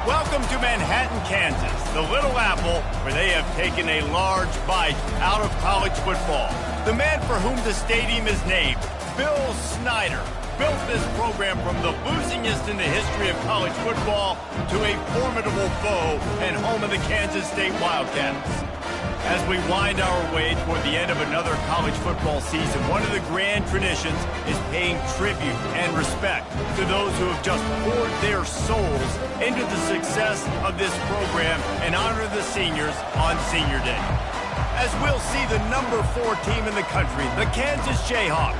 Welcome to Manhattan, Kansas, the Little Apple, where they have taken a large bite out of college football. The man for whom the stadium is named, Bill Snyder, built this program from the losingest in the history of college football to a formidable foe and home of the Kansas State Wildcats. As we wind our way toward the end of another college football season, one of the grand traditions is paying tribute and respect to those who have just poured their souls into the success of this program and honor the seniors on Senior Day. As we'll see the number 4 team in the country, the Kansas Jayhawks,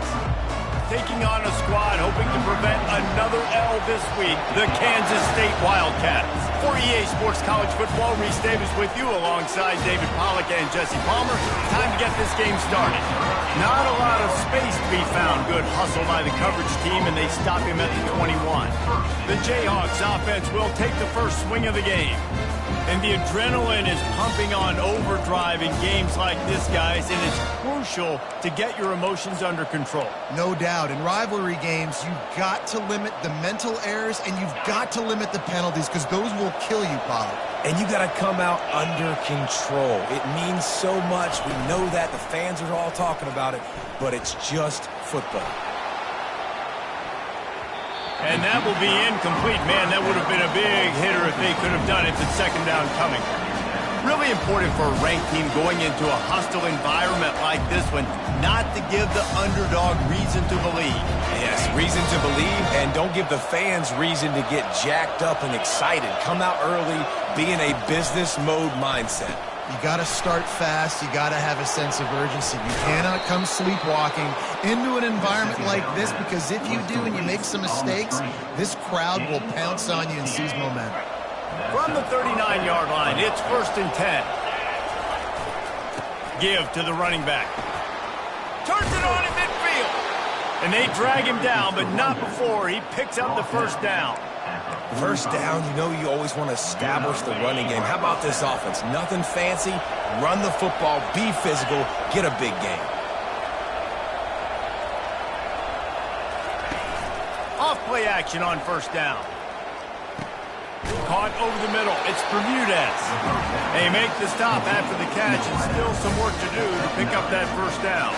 taking on a squad hoping to prevent another L this week, the Kansas State Wildcats. For EA Sports College Football, Reese Davis with you alongside David Pollack and Jesse Palmer. Time to get this game started. Not a lot of space to be found. Good hustle by the coverage team, and they stop him at the 21. The Jayhawks offense will take the first swing of the game. And the adrenaline is pumping on overdrive in games like this, guys, and it's crucial to get your emotions under control. No doubt. In rivalry games, you've got to limit the mental errors, and you've got to limit the penalties, because those will kill you, Pollard. And you got to come out under control. It means so much. We know that. The fans are all talking about it, but it's just football. And that will be incomplete. Man, that would have been a big hitter if they could have done it. It's second down coming. Really important for a ranked team going into a hostile environment like this one, not to give the underdog reason to believe. Yes, reason to believe, and don't give the fans reason to get jacked up and excited. Come out early, be in a business mode mindset. You got to start fast. You got to have a sense of urgency. You cannot come sleepwalking into an environment like this, because if you do and you make some mistakes, this crowd will pounce on you and seize momentum. From the 39-yard line, it's 1st and 10. Give to the running back. Turns it on in midfield. And they drag him down, but not before he picks up the first down. First down, you know you always want to establish the running game. How about this offense? Nothing fancy. Run the football, be physical, get a big gain. Off play action on first down. Caught over the middle. It's Bermudez. They make the stop after the catch, and still some work to do to pick up that first down.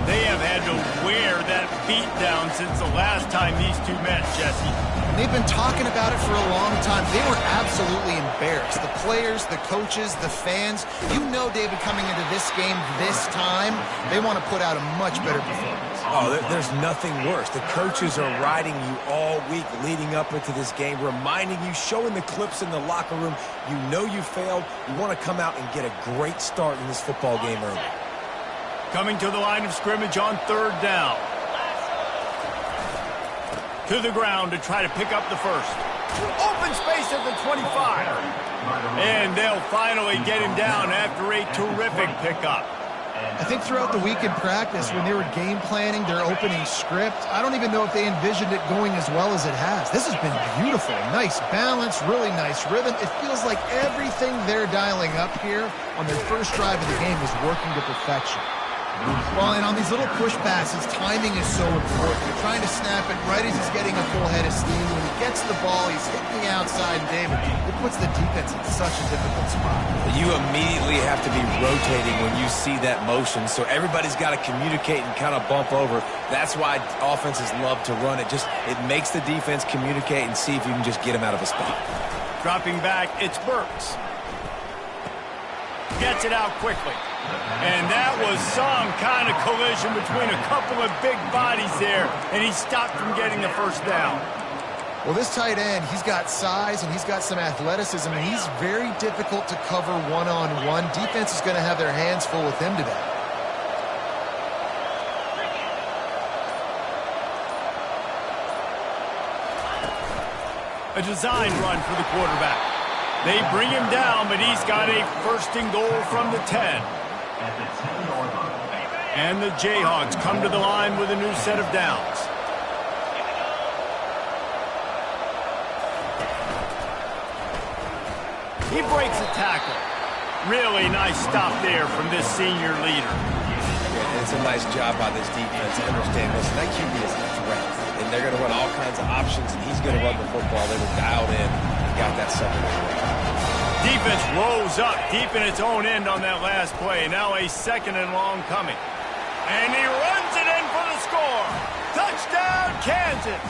They have had to wear that beat down since the last time these two met, Jesse. They've been talking about it for a long time. They were absolutely embarrassed. The players, the coaches, the fans. You know, David, coming into this game this time, they want to put out a much better performance. Oh, there's nothing worse. The coaches are riding you all week leading up into this game, reminding you, showing the clips in the locker room. You know you failed. You want to come out and get a great start in this football game early. Coming to the line of scrimmage on 3rd down. To the ground to try to pick up the first. Open space at the 25. And they'll finally get him down after a terrific pickup. I think throughout the week in practice, when they were game planning their opening script, I don't even know if they envisioned it going as well as it has. This has been beautiful. Nice balance, really nice rhythm. It feels like everything they're dialing up here on their first drive of the game is working to perfection. Well, and on these little push passes, timing is so important. You're trying to snap it right as he's getting a full head of steam. When he gets the ball, he's hitting the outside, and David, it puts the defense in such a difficult spot. You immediately have to be rotating when you see that motion, so everybody's got to communicate and kind of bump over. That's why offenses love to run it. It makes the defense communicate and see if you can just get him out of a spot. Dropping back, it's Burks. Gets it out quickly. And that was some kind of collision between a couple of big bodies there, and he stopped from getting the first down. Well, this tight end, he's got size and he's got some athleticism, and he's very difficult to cover one-on-one. Defense is going to have their hands full with him today. A design run for the quarterback. They bring him down, but he's got a 1st and goal from the 10. And the Jayhawks come to the line with a new set of downs. He breaks a tackle. Really nice stop there from this senior leader. Yeah, it's a nice job by this defense to understand this. That QB is a threat, and they're going to run all kinds of options, and he's going to run the football. They were dialed in. got that second one. Defense rolls up deep in its own end on that last play. Now a second and long coming. And he runs it in for the score. Touchdown, Kansas.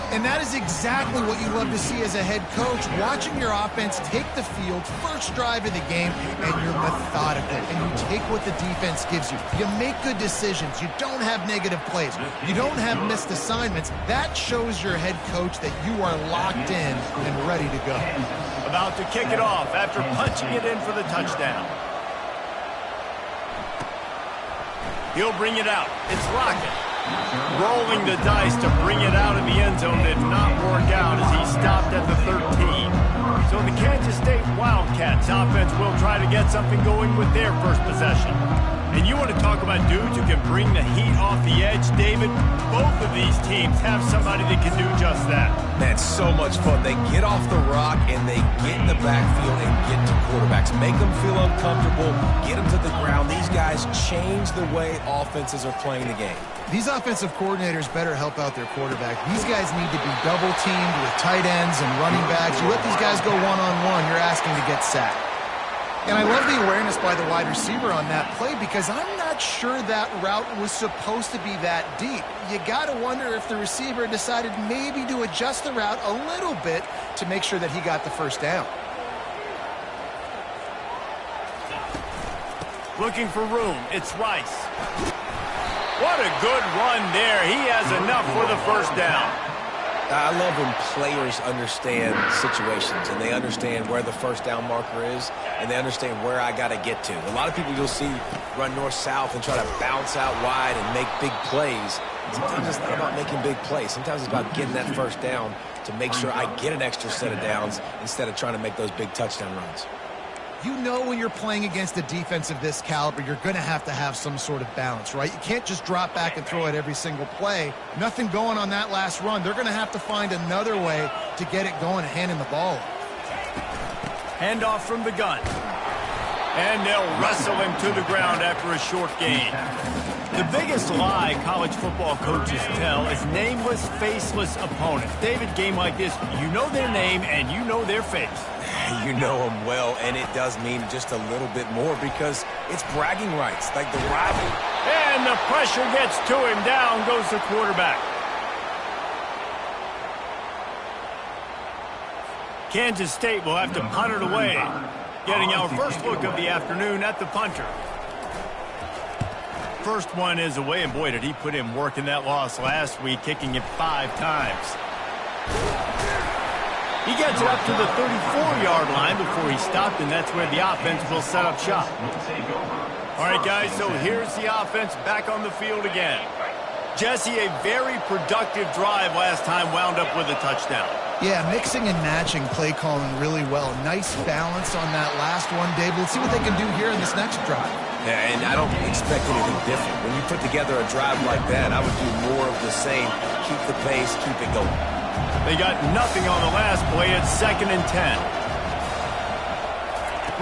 And that is exactly what you love to see as a head coach, watching your offense take the field, first drive of the game, and you're methodical, and you take what the defense gives you. You make good decisions. You don't have negative plays. You don't have missed assignments. That shows your head coach that you are locked in and ready to go. About to kick it off after punching it in for the touchdown. He'll bring it out. It's Lockett. Rolling the dice to bring it out of the end zone did not work out as he stopped at the 13. So the Kansas State Wildcats offense will try to get something going with their first possession. And you want to talk about dudes who can bring the heat off the edge, David? Both of these teams have somebody that can do just that. Man, so much fun. They get off the rock and they get in the backfield and get to quarterbacks. Make them feel uncomfortable, get them to the ground. These guys change the way offenses are playing the game. These offensive coordinators better help out their quarterback. These guys need to be double-teamed with tight ends and running backs. You let these guys go one-on-one, you're asking to get sacked. And I love the awareness by the wide receiver on that play because I'm not sure that route was supposed to be that deep. You got to wonder if the receiver decided maybe to adjust the route a little bit to make sure that he got the first down. Looking for room. It's Rice. What a good run there. He has enough for the first down. I love when players understand situations and they understand where the first down marker is and they understand where I got to get to. A lot of people you'll see run north-south and try to bounce out wide and make big plays. Sometimes it's not about making big plays. Sometimes it's about getting that first down to make sure I get an extra set of downs instead of trying to make those big touchdown runs. You know when you're playing against a defense of this caliber, you're going to have some sort of balance, right? You can't just drop back and throw it every single play. Nothing going on that last run. They're going to have to find another way to get it going and handing the ball. Handoff from the gun. And they'll wrestle him to the ground after a short gain. The biggest lie college football coaches tell is nameless, faceless opponents. David, game like this, you know their name and you know their face. You know them well, and it does mean just a little bit more because it's bragging rights, like the rival. And the pressure gets to him. Down goes the quarterback. Kansas State will have to punt it away. Getting our first look of the afternoon at the punter. First one is away, and boy, did he put in work in that loss last week, kicking it 5 times. He gets it up to the 34-yard line before he stopped, and that's where the offense will set up shop. All right, guys, so here's the offense back on the field again. Jesse, a very productive drive last time wound up with a touchdown. Yeah, mixing and matching play calling really well. Nice balance on that last one, David. Let's see what they can do here in this next drive. Yeah, and I don't expect anything different. When you put together a drive like that, I would do more of the same. Keep the pace, keep it going. They got nothing on the last play. It's 2nd and 10.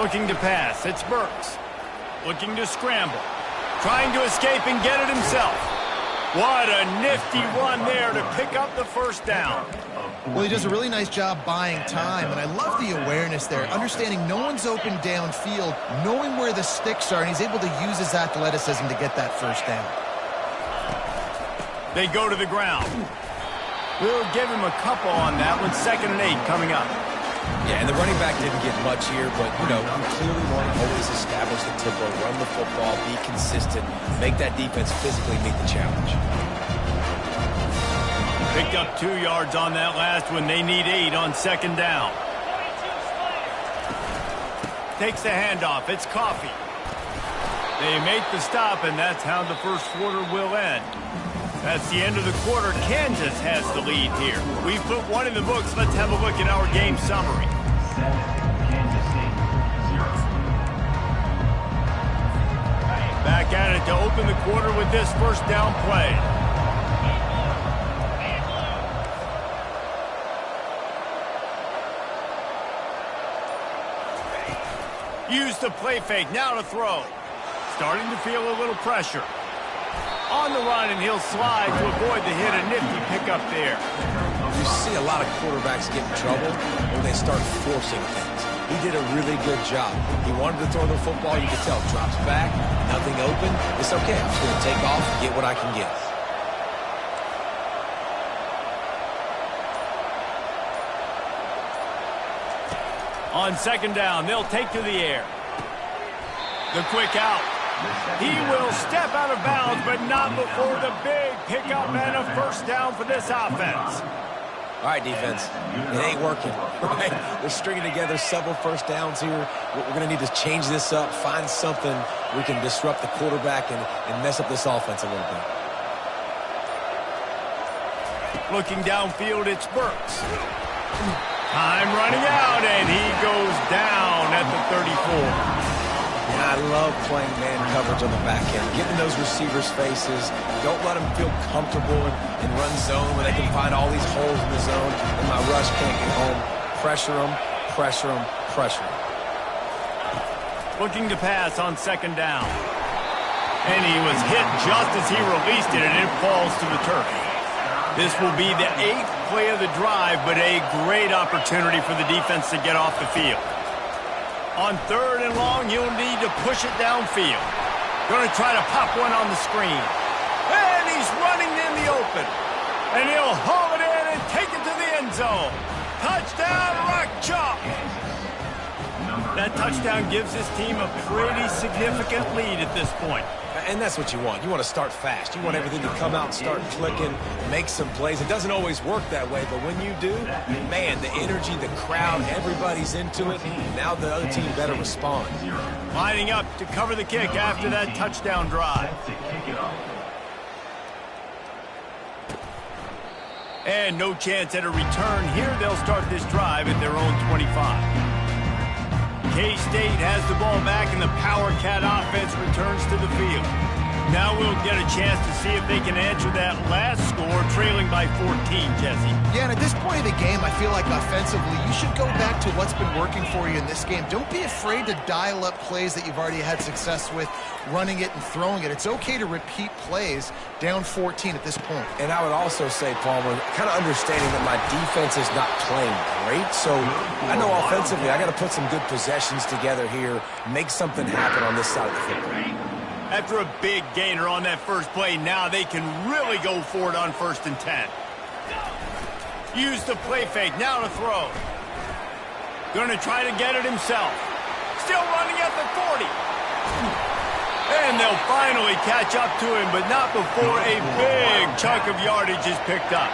Looking to pass. It's Burks. Looking to scramble. Trying to escape and get it himself. What a nifty run there to pick up the first down. Well, he does a really nice job buying time, and I love the awareness there, understanding no one's open downfield, knowing where the sticks are, and he's able to use his athleticism to get that first down. They go to the ground. We'll give him a couple on that one. 2nd and 8 coming up. Yeah, and the running back didn't get much here, but, you know, you clearly want to always establish the tempo, run the football, be consistent, make that defense physically meet the challenge. Picked up 2 yards on that last one. They need 8 on 2nd down. Takes the handoff. It's Coffee. They make the stop, and that's how the first quarter will end. That's the end of the quarter. Kansas has the lead here. We've put one in the books. Let's have a look at our game summary. Back at it to open the quarter with this first down play. Use the play fake. Now to throw. Starting to feel a little pressure. On the run, and he'll slide to avoid the hit. A nifty pickup there. You see a lot of quarterbacks get in trouble when they start forcing things. He did a really good job. He wanted to throw the football. You could tell. Drops back, nothing open. It's okay. I'm just going to take off and get what I can get. On second down, they'll take to the air. The quick out. He will step out of bounds, but not before the big pickup and a first down for this offense. All right, defense, it ain't working, right? They're stringing together several first downs here. We're going to need to change this up, find something we can disrupt the quarterback and mess up this offense a little bit. Looking downfield, it's Burks. Time running out, and he goes down at the 34. I love playing man coverage on the back end, getting those receivers' faces. Don't let them feel comfortable in run zone where they can find all these holes in the zone and my rush can't get home. Pressure them, pressure them, pressure them. Looking to pass on second down. And he was hit just as he released it, and it falls to the turf. This will be the 8th play of the drive, but a great opportunity for the defense to get off the field. On third and long, he'll need to push it downfield. Going to try to pop one on the screen. And he's running in the open. And he'll haul it in and take it to the end zone. Touchdown, Rock Chalk! That touchdown gives his team a pretty significant lead at this point. And that's what you want. You want to start fast. You want everything to come out and start clicking, make some plays. It doesn't always work that way, but when you do, man, the energy, the crowd, everybody's into it. Now the other team better respond. Lining up to cover the kick after that touchdown drive. And no chance at a return here. They'll start this drive at their own 25. K-State has the ball back, and the Power Cat offense returns to the field. Now we'll get a chance to see if they can answer that last score, trailing by 14, Jesse. Yeah, and at this point of the game, I feel like offensively, you should go back to what's been working for you in this game. Don't be afraid to dial up plays that you've already had success with, running it and throwing it. It's okay to repeat plays down 14 at this point. And I would also say, Palmer, kind of understanding that my defense is not playing great, so I know offensively I got to put some good possessions together here, make something happen on this side of the football. After a big gainer on that first play, now they can really go for it on 1st and 10. Use the play fake, now to throw. Going to try to get it himself. Still running at the 40. And they'll finally catch up to him, but not before a big chunk of yardage is picked up.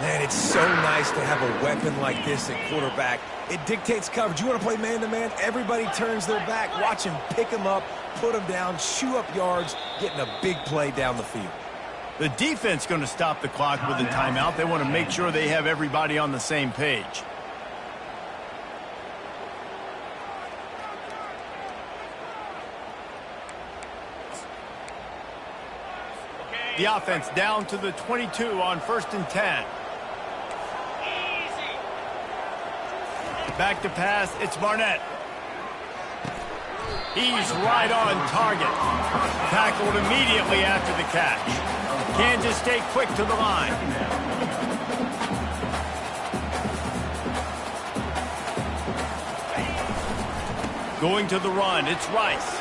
Man, it's so nice to have a weapon like this at quarterback. It dictates coverage. You want to play man-to-man? Everybody turns their back. Watch him pick him up, put him down, chew up yards, getting a big play down the field. The defense going to stop the clock with a timeout. They want to make sure they have everybody on the same page. The offense down to the 22 on 1st and 10. Back to pass, it's Barnett. He's right on target. Tackled immediately after the catch. Kansas State quick to the line. Going to the run, it's Rice.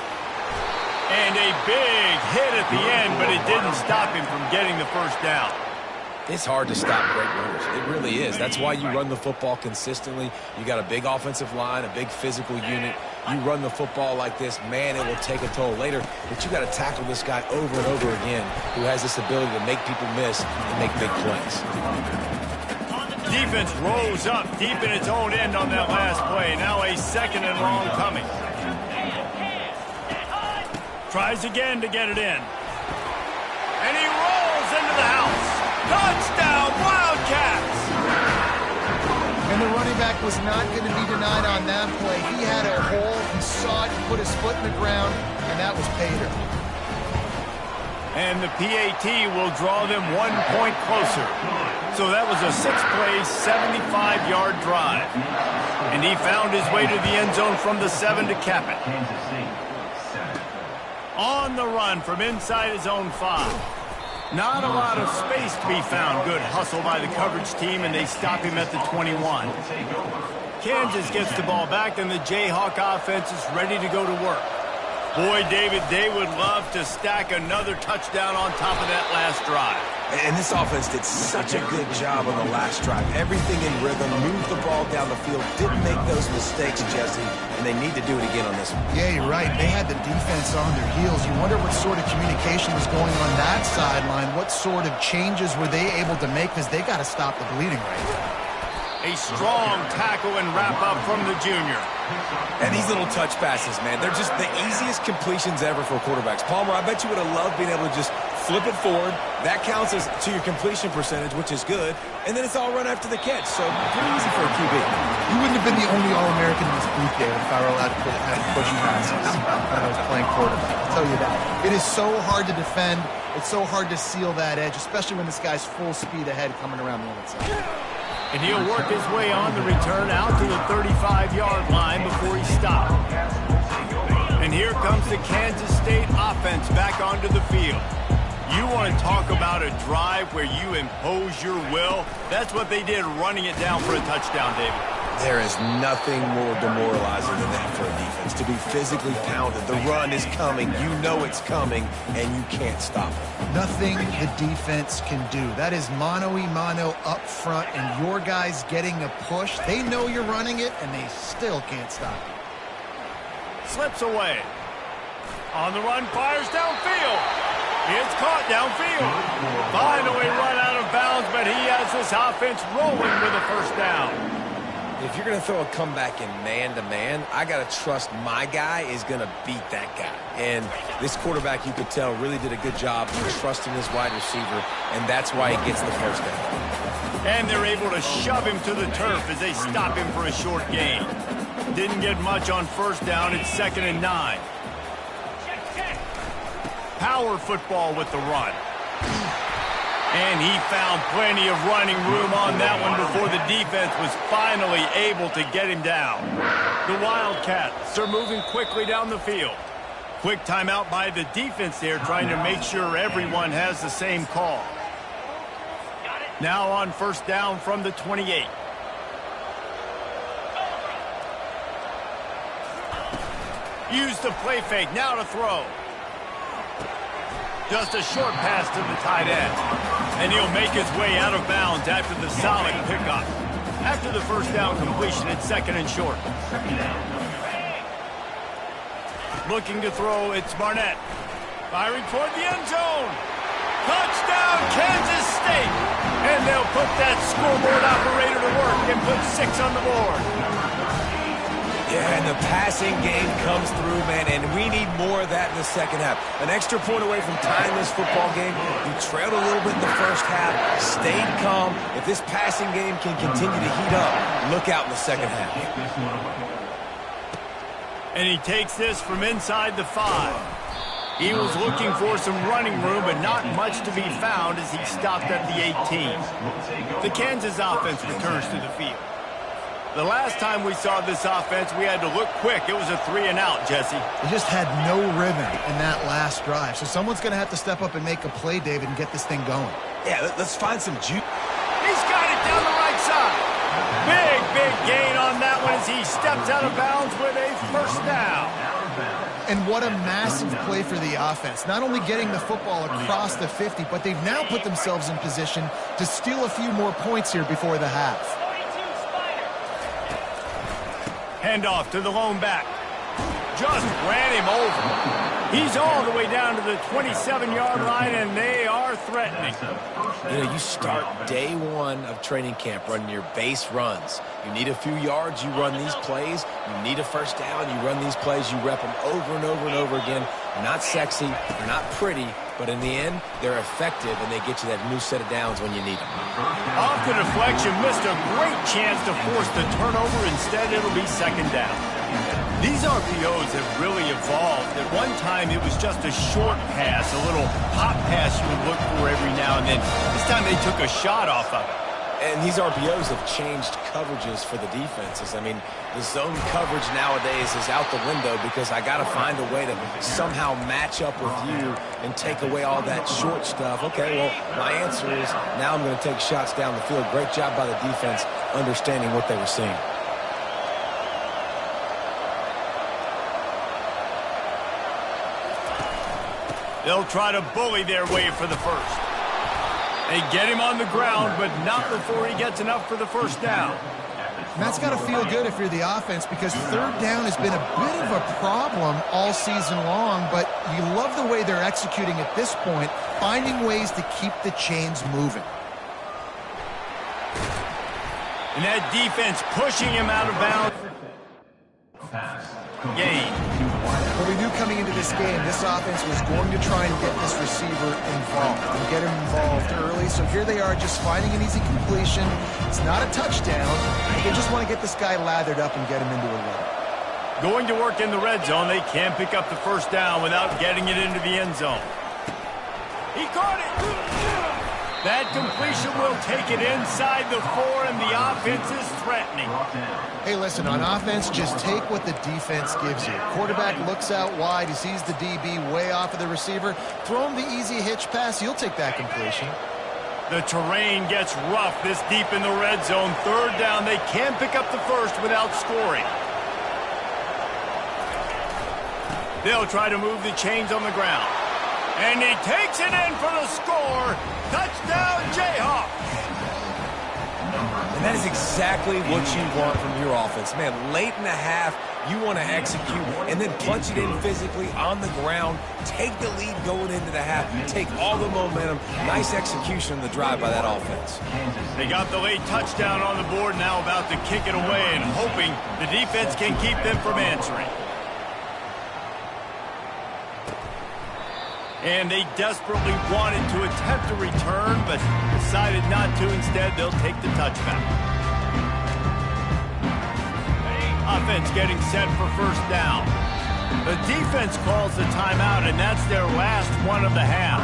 And a big hit at the end, but it didn't stop him from getting the first down. It's hard to stop great runners. It really is. That's why you run the football consistently. You got a big offensive line, a big physical unit. You run the football like this, man, it will take a toll later. But you got to tackle this guy over and over again who has this ability to make people miss and make big plays. Defense rose up deep in its own end on that last play. Now a 2nd and long coming. Tries again to get it in. And he rolls into the house. Touchdown, Wildcats! And the running back was not going to be denied on that play. He had a hole, he saw it, he put his foot in the ground, and that was pay dirt. And the PAT will draw them 1 point closer. So that was a 6-play, 75-yard drive. And he found his way to the end zone from the 7 to cap it. On the run from inside his own 5. Not a lot of space to be found. Good hustle by the coverage team, and they stop him at the 21. Kansas gets the ball back, and the Jayhawk offense is ready to go to work. Boy, David, they would love to stack another touchdown on top of that last drive. And this offense did such a good job on the last drive. Everything in rhythm, moved the ball down the field, didn't make those mistakes, Jesse, and they need to do it again on this one. Yeah, you're right. They had the defense on their heels. You wonder what sort of communication was going on that sideline. What sort of changes were they able to make, because they got to stop the bleeding right now. A strong tackle and wrap-up from the junior. And these little touch passes, man, they're just the easiest completions ever for quarterbacks. Palmer, I bet you would have loved being able to just flip it forward. That counts as to your completion percentage, which is good. And then it's all run after the catch, so pretty easy for a QB. You wouldn't have been the only All-American in this booth, David, if I were allowed to have push passes when I was playing quarterback. I'll tell you that. It is so hard to defend. It's so hard to seal that edge, especially when this guy's full speed ahead coming around the outside. And he'll work his way on the return out to the 35-yard line before he stopped. And here comes the Kansas State offense back onto the field. You want to talk about a drive where you impose your will? That's what they did, running it down for a touchdown, David. There is nothing more demoralizing than that for a defense, to be physically pounded. The run is coming, you know it's coming, and you can't stop it. Nothing the defense can do. That is mano-a-mano up front, and your guys getting a push. They know you're running it, and they still can't stop it. Slips away. On the run, fires downfield. It's caught downfield. Finally run out of bounds, but he has this offense rolling with a first down. If you're going to throw a comeback in man-to-man, I got to trust my guy is going to beat that guy. And this quarterback, you could tell, really did a good job of trusting his wide receiver, and that's why he gets the first down. And they're able to shove him to the turf as they stop him for a short gain. Didn't get much on first down. It's 2nd and 9. Power football with the run. And he found plenty of running room on that one before the defense was finally able to get him down. The Wildcats are moving quickly down the field. Quick timeout by the defense there, trying to make sure everyone has the same call. Now on first down from the 28. Use the play fake, now to throw. Just a short pass to the tight end. And he'll make his way out of bounds after the solid pickup. After the first down completion, it's 2nd and short. Looking to throw, it's Barnett. Firing toward the end zone. Touchdown, Kansas State. And they'll put that scoreboard operator to work and put 6 on the board. Yeah, and the passing game comes through, man, and we need more of that in the second half. An extra point away from tying this football game. You trailed a little bit in the first half, stayed calm. If this passing game can continue to heat up, look out in the second half. And he takes this from inside the 5. He was looking for some running room, but not much to be found as he stopped at the 18. The Kansas offense returns to the field. The last time we saw this offense, we had to look quick. It was a 3-and-out, Jesse. They just had no rhythm in that last drive. So someone's going to have to step up and make a play, David, and get this thing going. Yeah, let's find some juice. He's got it down the right side. Big gain on that one as he steps out of bounds with a first down. And what a massive play for the offense. Not only getting the football across the 50, but they've now put themselves in position to steal a few more points here before the half. Handoff to the lone back. Just ran him over. He's all the way down to the 27-yard line, and they are threatening. You know, you start day one of training camp running your base runs. You need a few yards, you run these plays. You need a first down, you run these plays. You rep them over and over and over again. They're not sexy, they're not pretty, but in the end, they're effective, and they get you that new set of downs when you need them. Off the deflection, missed a great chance to force the turnover. Instead, it'll be 2nd down. These RPOs have really evolved. At one time, it was just a short pass, a little hop pass you would look for every now and then. This time, they took a shot off of it. And these RPOs have changed coverages for the defenses. I mean, the zone coverage nowadays is out the window because I got to find a way to somehow match up with you and take away all that short stuff. Okay, well, my answer is now I'm going to take shots down the field. Great job by the defense understanding what they were seeing. They'll try to bully their way for the first. They get him on the ground, but not before he gets enough for the first down. And that's got to feel good if you're the offense, because third down has been a bit of a problem all season long, but you love the way they're executing at this point, finding ways to keep the chains moving. And that defense pushing him out of bounds. Gain. Well, we knew coming into this game, this offense was going to try and get this receiver involved and get him involved early. So here they are just finding an easy completion. It's not a touchdown. They just want to get this guy lathered up and get him into a run. Going to work in the red zone. They can't pick up the first down without getting it into the end zone. He caught it. That completion will take it inside the 4, and the offense is threatening. Hey, listen, on offense, just take what the defense gives you. Quarterback looks out wide. He sees the DB way off of the receiver. Throw him the easy hitch pass. He'll take that completion. The terrain gets rough this deep in the red zone. Third down. They can't pick up the first without scoring. They'll try to move the chains on the ground. And he takes it in for the score. Touchdown, Jayhawks. And that is exactly what you want from your offense. Man, late in the half, you want to execute and then punch it in physically on the ground. Take the lead going into the half. Take all the momentum. Nice execution on the drive by that offense. They got the late touchdown on the board, now about to kick it away and hoping the defense can keep them from answering. And they desperately wanted to attempt a return, but decided not to. Instead, they'll take the touchback. Offense getting set for first down. The defense calls the timeout, and that's their last one of the half.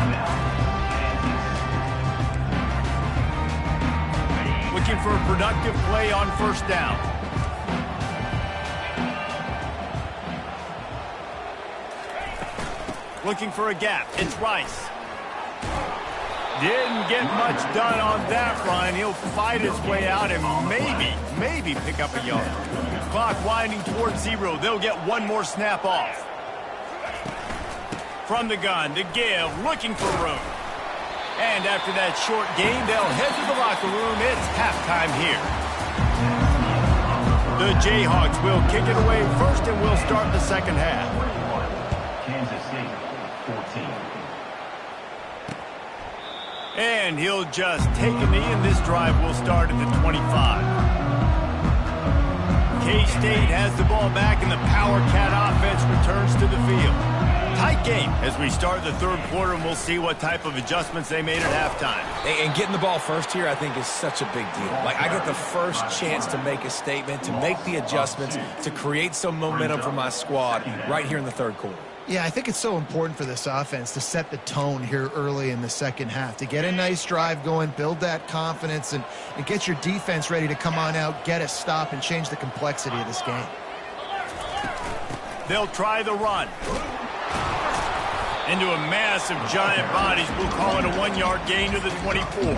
Looking for a productive play on first down. Looking for a gap. It's Rice. Didn't get much done on that run. He'll fight his way out and maybe pick up a yard. Clock winding towards 0. They'll get one more snap off. From the gun, to give, looking for room. And after that short game, they'll head to the locker room. It's halftime here. The Jayhawks will kick it away first, and we'll start the second half. Kansas State. 14. And he'll just take a knee, and this drive will start at the 25. K-State has the ball back, and the Power Cat offense returns to the field. Tight game as we start the third quarter, and we'll see what type of adjustments they made at halftime. And getting the ball first here, I think, is such a big deal. Like, I get the first chance to make a statement, to make the adjustments, to create some momentum for my squad right here in the third quarter. Yeah, I think it's so important for this offense to set the tone here early in the second half, to get a nice drive going, build that confidence, and get your defense ready to come on out, get a stop, and change the complexity of this game. They'll try the run. Into a mass of giant bodies. We'll call it a 1-yard gain to the 24.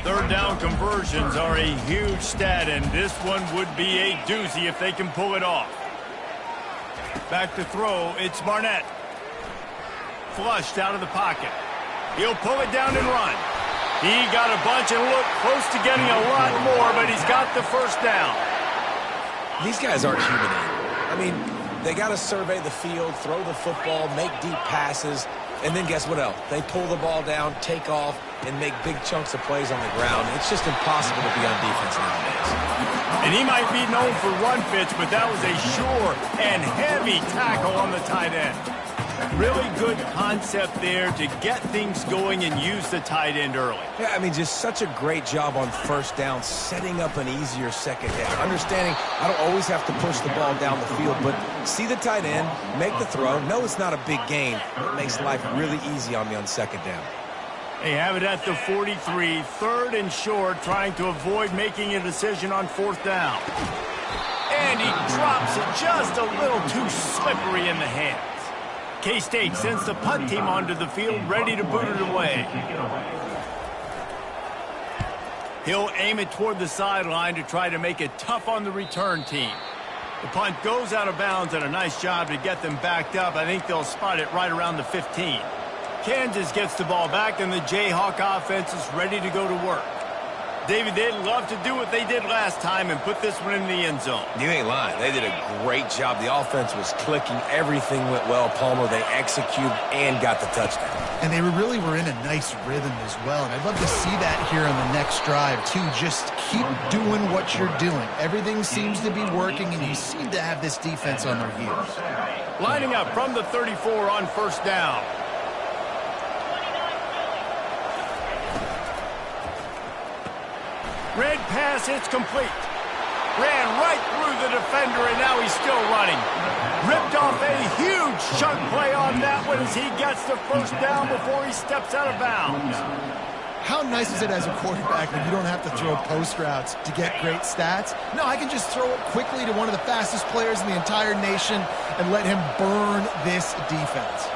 Third down conversions are a huge stat, and this one would be a doozy if they can pull it off. Back to throw, it's Barnett. Flushed out of the pocket. He'll pull it down and run. He got a bunch and looked close to getting a lot more, but he's got the first down. These guys aren't human. I mean, they got to survey the field, throw the football, make deep passes, and then guess what else? They pull the ball down, take off, and make big chunks of plays on the ground. It's just impossible to be on defense nowadays. And he might be known for run fits, but that was a sure and heavy tackle on the tight end. Really good concept there to get things going and use the tight end early. Yeah, I mean, just such a great job on first down, setting up an easier second down. Understanding I don't always have to push the ball down the field, but see the tight end, make the throw. No, it's not a big gain, but it makes life really easy on me on second down. They have it at the 43, third and short, trying to avoid making a decision on fourth down. And he drops it just a little too slippery in the hands. K-State sends the punt team onto the field, ready to boot it away. He'll aim it toward the sideline to try to make it tough on the return team. The punt goes out of bounds, and a nice job to get them backed up. I think they'll spot it right around the 15. Kansas gets the ball back, and the Jayhawk offense is ready to go to work. David, they'd love to do what they did last time and put this one in the end zone. You ain't lying. They did a great job. The offense was clicking. Everything went well. Palmer, they executed and got the touchdown. And they really were in a nice rhythm as well. And I'd love to see that here on the next drive, too. Just keep doing what you're doing. Everything seems to be working, and you seem to have this defense on their heels. Lining up from the 34 on first down. Red pass, it's complete. Ran right through the defender, and now he's still running. Ripped off a huge chunk play on that one as he gets the first down before he steps out of bounds. How nice is it as a quarterback when you don't have to throw post routes to get great stats? No, I can just throw it quickly to one of the fastest players in the entire nation and let him burn this defense.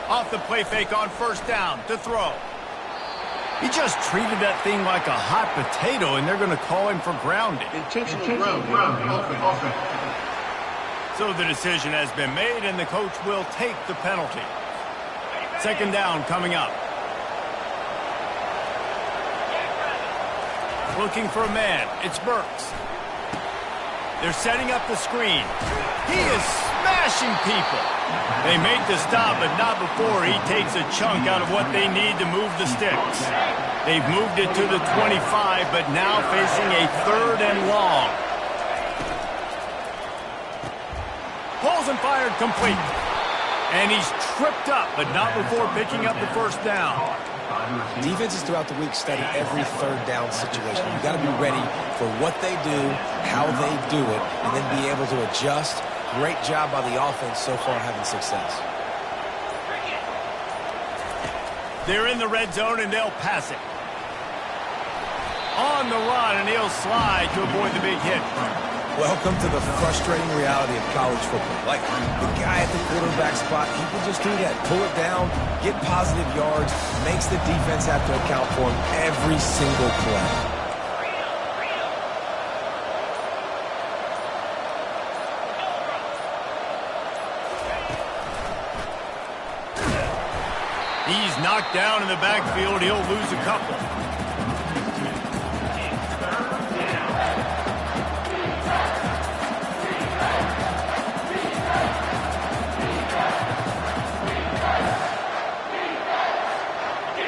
Off the play fake on first down to throw. He just treated that thing like a hot potato, and they're going to call him for grounding. Intentional grounding. So the decision has been made, and the coach will take the penalty. Second down coming up. Looking for a man. It's Burks. They're setting up the screen. He is smashing people. They make the stop, but not before he takes a chunk out of what they need to move the sticks. They've moved it to the 25, but now facing a third and long. Pulls and fired complete. And he's tripped up, but not before picking up the first down. Defenses throughout the week study every third down situation. You've got to be ready for what they do, how they do it, and then be able to adjust. Great job by the offense so far having success. They're in the red zone, and they'll pass it. On the run, and he'll slide to avoid the big hit. Welcome to the frustrating reality of college football. Like, the guy at the quarterback spot, he can just do that. Pull it down, get positive yards, makes the defense have to account for him every single play. He's knocked down in the backfield. He'll lose a couple.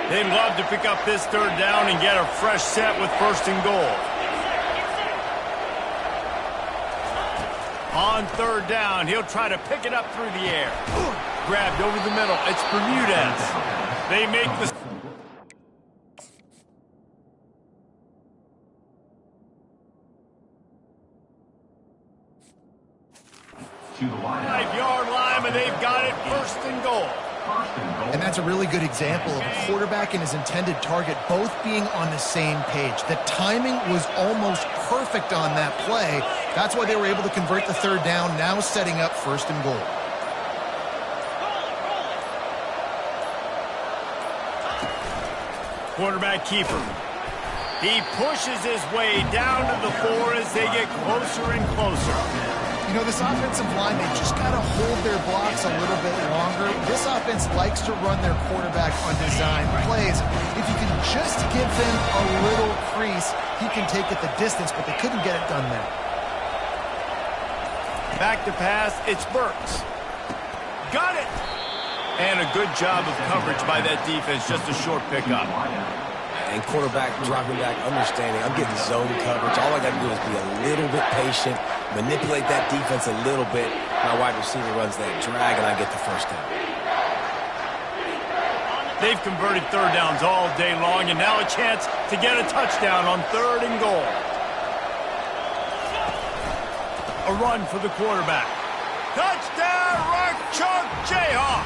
They'd love to pick up this third down and get a fresh set with first and goal. On third down, he'll try to pick it up through the air. Grabbed over the middle. It's Bermudez. They make the... To the line. 5-yard line, and they've got it first and goal. And that's a really good example of a quarterback and his intended target both being on the same page. The timing was almost perfect on that play. That's why they were able to convert the third down, now setting up first and goal. Quarterback keeper. He pushes his way down to the 4 as they get closer and closer. You know, this offensive line, they just got to hold their blocks a little bit longer. This offense likes to run their quarterback on design plays. If you can just give him a little crease, he can take it the distance, but they couldn't get it done there. Back to pass, it's Burks. Got it! And a good job of coverage by that defense, just a short pickup. And quarterback dropping back, understanding, I'm getting zone coverage. All I got to do is be a little bit patient, manipulate that defense a little bit. My wide receiver runs that drag, and I get the first down. They've converted third downs all day long, and now a chance to get a touchdown on third and goal. A run for the quarterback. Touchdown, right chunk Jayhawk.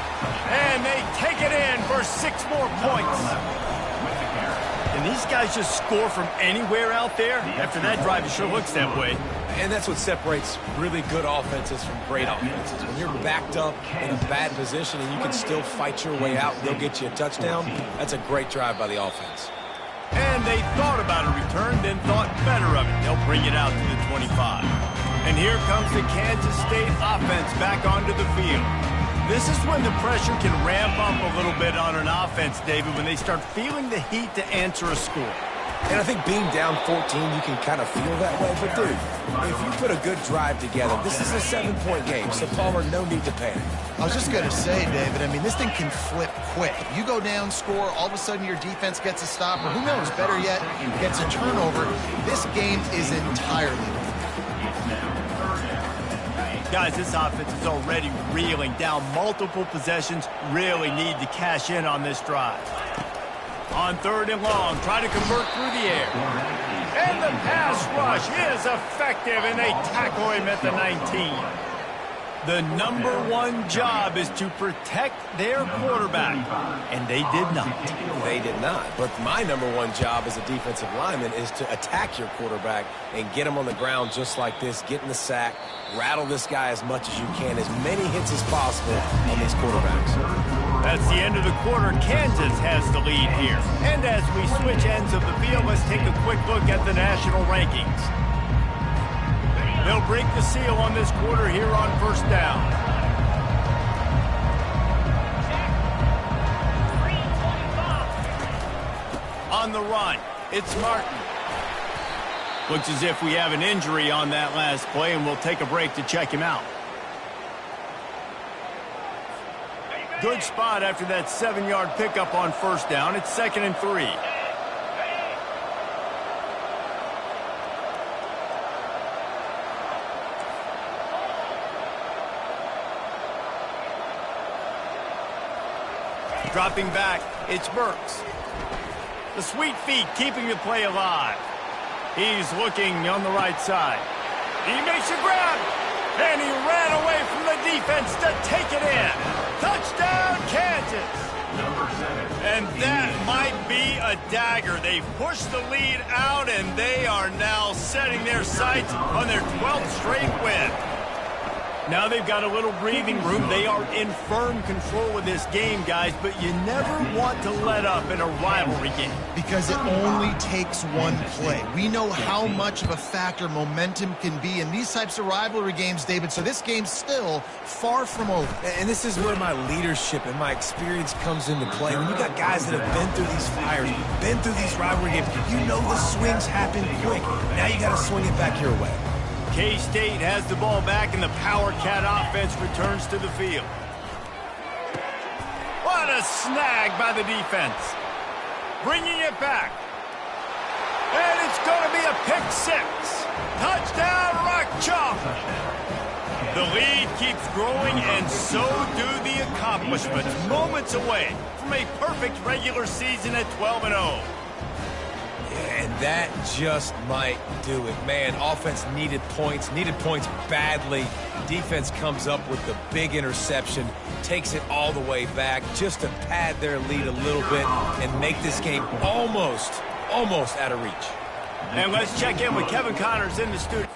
And they take it in for 6 more points. Can these guys just score from anywhere out there? After that drive, it sure looks that way. And that's what separates really good offenses from great offenses. When you're backed up in a bad position and you can still fight your way out and they'll get you a touchdown, that's a great drive by the offense. And they thought about a return, then thought better of it. They'll bring it out to the 25. And here comes the Kansas State offense back onto the field. This is when the pressure can ramp up a little bit on an offense, David, when they start feeling the heat to answer a score. And I think being down 14, you can kind of feel that way. But, dude, if you put a good drive together, this is a 7-point game. So, Palmer, no need to panic. I was just going to say, David, I mean, this thing can flip quick. You go down, score, all of a sudden your defense gets a stop, or who knows, better yet, gets a turnover. This game is entirely different. Guys, this offense is already reeling down multiple possessions. Really need to cash in on this drive. On 3rd and long, try to convert through the air. And the pass rush is effective, and they tackle him at the 19. The #1 job is to protect their quarterback, and they did not. They did not. But my #1 job as a defensive lineman is to attack your quarterback and get him on the ground just like this, get in the sack, rattle this guy as much as you can, as many hits as possible on these quarterbacks. That's the end of the quarter. Kansas has the lead here. And as we switch ends of the field, let's take a quick look at the national rankings. They'll break the seal on this quarter here on 1st down. On the run, it's Martin. Looks as if we have an injury on that last play, and we'll take a break to check him out. Good spot after that 7-yard pickup on 1st down. It's 2nd and 3. Dropping back, it's Burks. The sweet feet keeping the play alive. He's looking on the right side. He makes a grab, and he ran away from the defense to take it in. Touchdown, Kansas. And that might be a dagger. They pushed the lead out, and they are now setting their sights on their 12th straight win. Now they've got a little breathing room. They are in firm control of this game, guys, but you never want to let up in a rivalry game. Because it only takes one play. We know how much of a factor momentum can be in these types of rivalry games, David, so this game's still far from over. And this is where my leadership and my experience comes into play. When you got guys that have been through these fires, been through these rivalry games, you know the swings happen quick. Now you got to swing it back your way. K-State has the ball back, and the Power Cat offense returns to the field. What a snag by the defense. Bringing it back. And it's going to be a pick 6. Touchdown, Rock Chalk. The lead keeps growing, and so do the accomplishments. Moments away from a perfect regular season at 12-0. And that just might do it. Man, offense needed points badly. Defense comes up with the big interception, takes it all the way back just to pad their lead a little bit and make this game almost out of reach. And let's check in with Kevin Connors in the studio.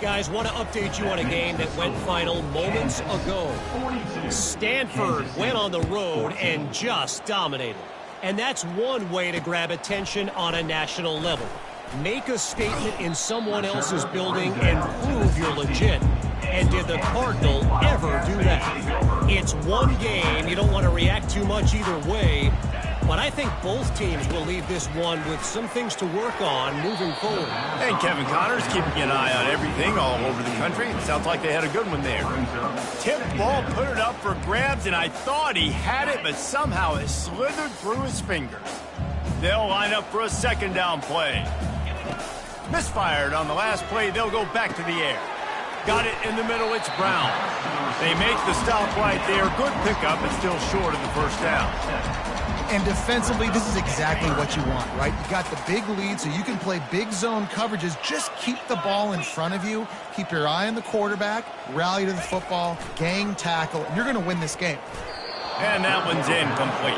Guys, want to update you on a game that went final moments ago. Stanford went on the road and just dominated. And that's one way to grab attention on a national level. Make a statement in someone else's building and prove you're legit. And did the Cardinal ever do that? It's one game. You don't want to react too much either way. But I think both teams will leave this one with some things to work on moving forward. And Kevin Connors keeping an eye on everything all over the country. It sounds like they had a good one there. Tip ball, put it up for grabs, and I thought he had it, but somehow it slithered through his fingers. They'll line up for a 2nd down play. Misfired on the last play. They'll go back to the air. Got it in the middle. It's Brown. They make the stop right there. Good pickup, but still short of the first down. And defensively, this is exactly what you want, right? You got the big lead, so you can play big zone coverages. Just keep the ball in front of you. Keep your eye on the quarterback. Rally to the football. Gang tackle. And you're going to win this game. And that one's incomplete.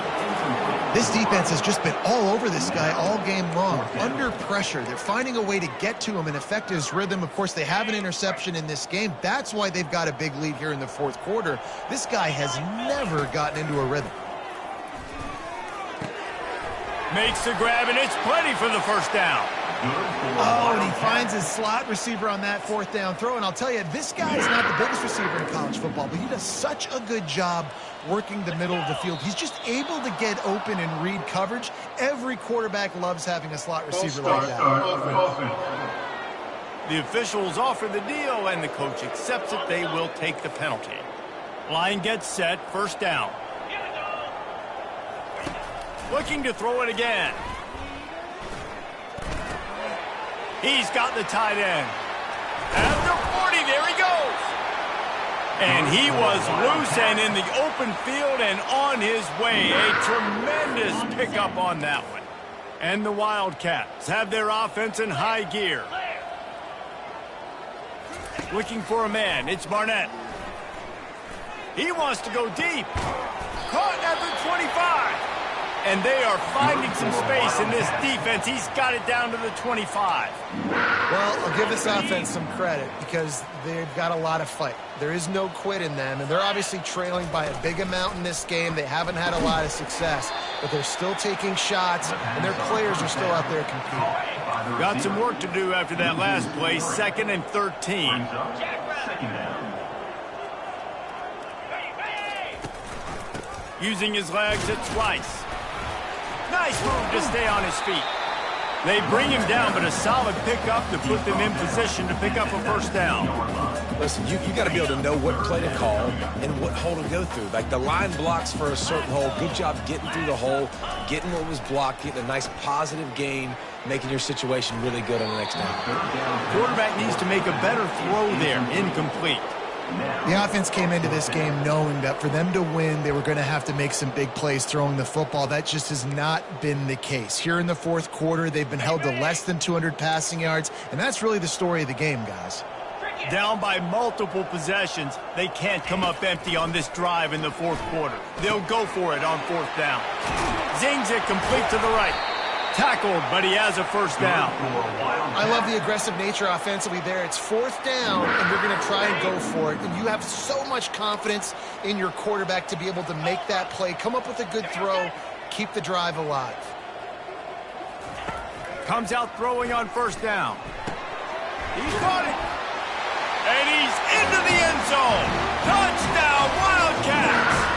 This defense has just been all over this guy all game long. Under pressure. They're finding a way to get to him and affect his rhythm. Of course, they have an interception in this game. That's why they've got a big lead here in the fourth quarter. This guy has never gotten into a rhythm. Makes the grab, and it's plenty for the first down. Oh, and he finds his slot receiver on that fourth down throw. And I'll tell you, this guy is not the biggest receiver in college football, but he does such a good job working the middle of the field. He's just able to get open and read coverage. Every quarterback loves having a slot receiver like that. The officials offer the deal, and the coach accepts it. They will take the penalty. Line gets set, first down. Looking to throw it again. He's got the tight end. At the 40, there he goes. And he was loose and in the open field and on his way. A tremendous pickup on that one. And the Wildcats have their offense in high gear. Looking for a man. It's Barnett. He wants to go deep. Caught at the 25. And they are finding some space in this defense. He's got it down to the 25. Well, I'll give this offense some credit because they've got a lot of fight. There is no quit in them, and they're obviously trailing by a big amount in this game. They haven't had a lot of success, but they're still taking shots, and their players are still out there competing. Got some work to do after that last play, 2nd and 13. Using his legs, it's Slice. Nice move to stay on his feet. They bring him down, but a solid pickup to put them in position to pick up a first down. Listen, you got to be able to know what play to call and what hole to go through. Like the line blocks for a certain hole. Good job getting through the hole, getting what was blocked, getting a nice positive gain, making your situation really good on the next down. Quarterback needs to make a better throw there. Incomplete. The offense came into this game knowing that for them to win, they were going to have to make some big plays throwing the football. That just has not been the case. Here in the fourth quarter, they've been held to less than 200 passing yards, and that's really the story of the game, guys. Down by multiple possessions, they can't come up empty on this drive in the fourth quarter. They'll go for it on fourth down. Zings it complete to the right. Tackled, but he has a first down. I love the aggressive nature offensively there. It's fourth down, and you're going to try and go for it. And you have so much confidence in your quarterback to be able to make that play, come up with a good throw, keep the drive alive. Comes out throwing on first down. He's got it. And he's into the end zone. Touchdown, Wildcats.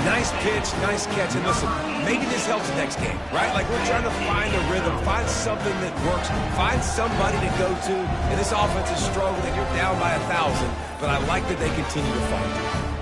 Nice pitch, nice catch. And listen, maybe this helps next game, right? Like we're trying to find a rhythm, find something that works, find somebody to go to. And this offense is struggling. You're down by 1,000, but I like that they continue to fight.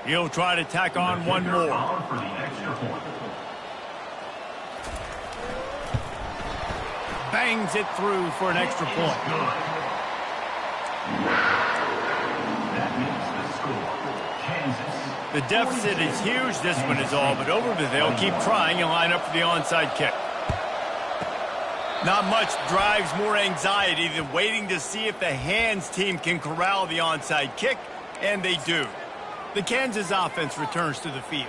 He'll try to tack on one more. Bangs it through for an extra point. The deficit is huge. This one is all but over, but they'll keep trying and line up for the onside kick. Not much drives more anxiety than waiting to see if the hands team can corral the onside kick, and they do. The Kansas offense returns to the field.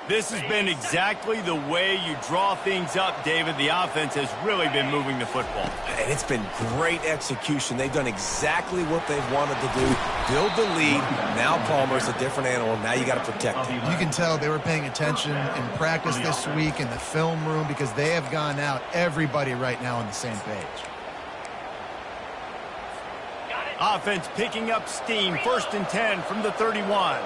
This has been exactly the way you draw things up, David. The offense has really been moving the football. And it's been great execution. They've done exactly what they've wanted to do. Build the lead. Now Palmer's a different animal. Now you got to protect him. You can tell they were paying attention in practice this week in the film room because they have gone out, everybody right now on the same page. Offense picking up steam. 1st and 10 from the 31.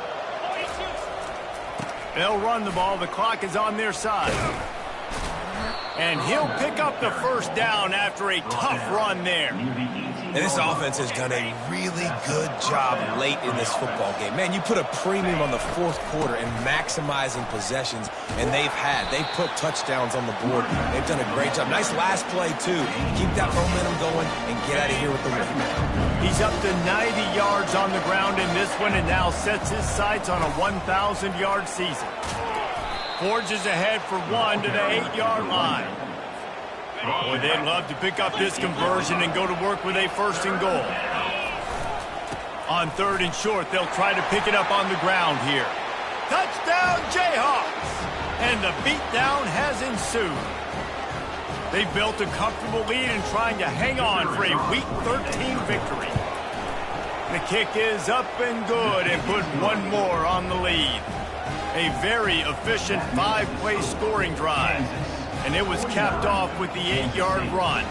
They'll run the ball. The clock is on their side. And he'll pick up the first down after a tough run there. And this offense has done a really good job late in this football game. Man, you put a premium on the fourth quarter and maximizing possessions, and they've put touchdowns on the board. They've done a great job. Nice last play, too. Keep that momentum going and get out of here with the win. He's up to 90 yards on the ground in this one and now sets his sights on a 1,000-yard season. Forges ahead for one to the 8-yard line. Boy, they'd love to pick up this conversion and go to work with a first and goal. On third and short, they'll try to pick it up on the ground here. Touchdown, Jayhawks! And the beatdown has ensued. They built a comfortable lead and trying to hang on for a Week 13 victory. The kick is up and good and put one more on the lead. A very efficient 5-play scoring drive. And it was capped off with the 8-yard run.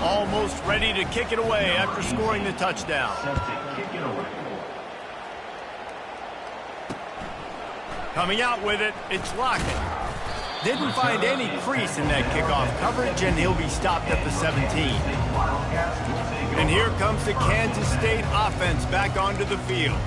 Almost ready to kick it away after scoring the touchdown. Coming out with it, it's Lockett. Didn't find any crease in that kickoff coverage, and he'll be stopped at the 17. And here comes the Kansas State offense back onto the field.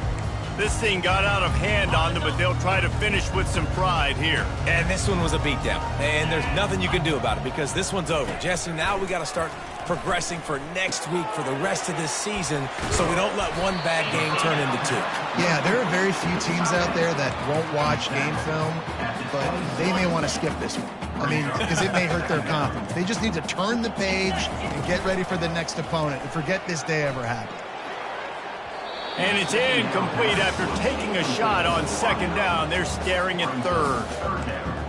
This thing got out of hand on them, but they'll try to finish with some pride here. And this one was a beatdown. And there's nothing you can do about it because this one's over. Jesse, now we got to start progressing for next week for the rest of this season so we don't let one bad game turn into two. Yeah, there are very few teams out there that won't watch game film, but they may want to skip this one. I mean, because it may hurt their confidence. They just need to turn the page and get ready for the next opponent and forget this day ever happened. And it's incomplete after taking a shot on second down. They're staring at third.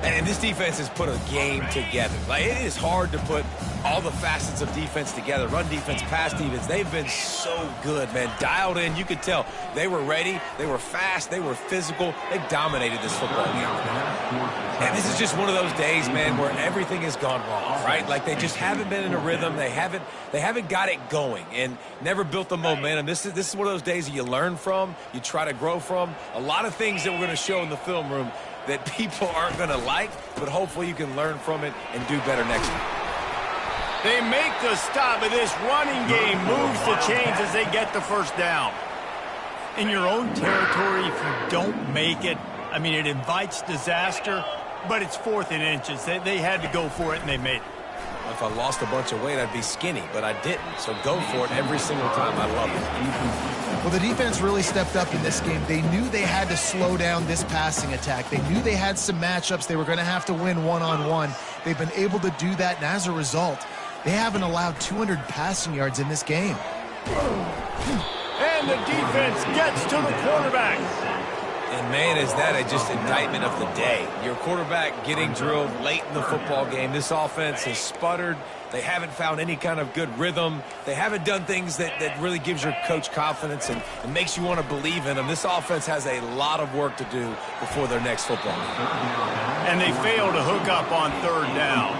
And this defense has put a game together. Like, it is hard to put all the facets of defense together. Run defense, pass defense. They've been so good, man. Dialed in. You could tell they were ready. They were fast. They were physical. They dominated this football game. And this is just one of those days, man, where everything has gone wrong, right? Like, they just haven't been in a rhythm. They haven't got it going and never built the momentum. This is one of those days that you learn from, you try to grow from. A lot of things that we're going to show in the film room that people aren't going to like, but hopefully you can learn from it and do better next week. They make the stop, but this running game moves the chains as they get the first down. In your own territory, if you don't make it, I mean, it invites disaster, but it's 4th and inches. They had to go for it, and they made it. If I lost a bunch of weight, I'd be skinny, but I didn't. So go for it every single time. I love it. Well, the defense really stepped up in this game. They knew they had to slow down this passing attack. They knew they had some matchups they were going to have to win one-on-one. They've been able to do that, and as a result, they haven't allowed 200 passing yards in this game. And the defense gets to the quarterback. And, man, is that just indictment of the day. Your quarterback getting drilled late in the football game. This offense has sputtered. They haven't found any kind of good rhythm. They haven't done things that really gives your coach confidence and makes you want to believe in them. This offense has a lot of work to do before their next football game. And they fail to hook up on third down.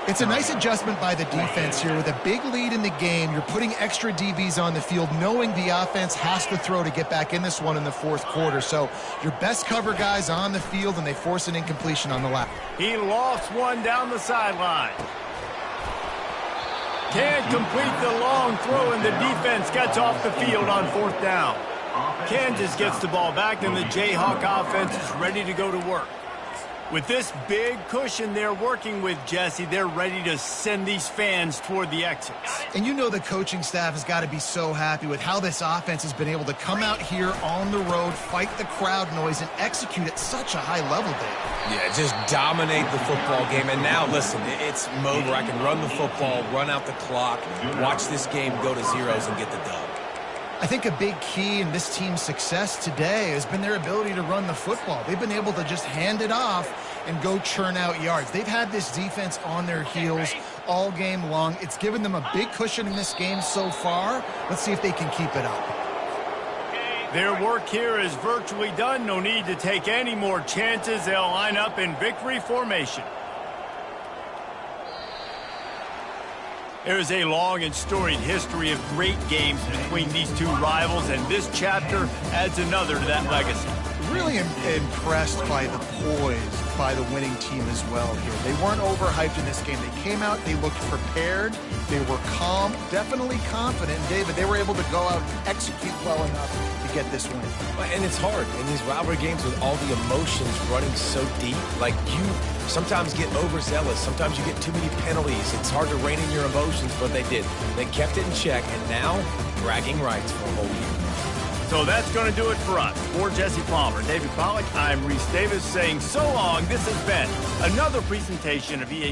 It's a nice adjustment by the defense here. With a big lead in the game, you're putting extra DBs on the field, knowing the offense has to throw to get back in this one in the fourth quarter. So your best cover guys on the field, and they force an incompletion on the left. He lost one down the sideline. Can't complete the long throw, and the defense gets off the field on 4th down. Kansas gets the ball back, and the Jayhawk offense is ready to go to work. With this big cushion they're working with, Jesse, they're ready to send these fans toward the exits. And you know the coaching staff has got to be so happy with how this offense has been able to come out here on the road, fight the crowd noise, and execute at such a high level, Dave. Yeah, just dominate the football game. And now, listen, it's mode where I can run the football, run out the clock, watch this game go to zeros and get the dub. I think a big key in this team's success today has been their ability to run the football. They've been able to just hand it off and go churn out yards. They've had this defense on their heels all game long. It's given them a big cushion in this game so far. Let's see if they can keep it up. Their work here is virtually done. No need to take any more chances. They'll line up in victory formation. There is a long and storied history of great games between these two rivals, and this chapter adds another to that legacy. Really impressed by the poise by the winning team as well here. They weren't overhyped in this game. They came out, they looked prepared, they were calm, definitely confident. David, they were able to go out and execute well enough to get this win. And it's hard in these rivalry games with all the emotions running so deep. Like, you sometimes get overzealous. Sometimes you get too many penalties. It's hard to rein in your emotions, but they did. They kept it in check, and now bragging rights for a whole year. So that's going to do it for us. For Jesse Palmer, David Pollack, I'm Reese Davis saying so long. This has been another presentation of EA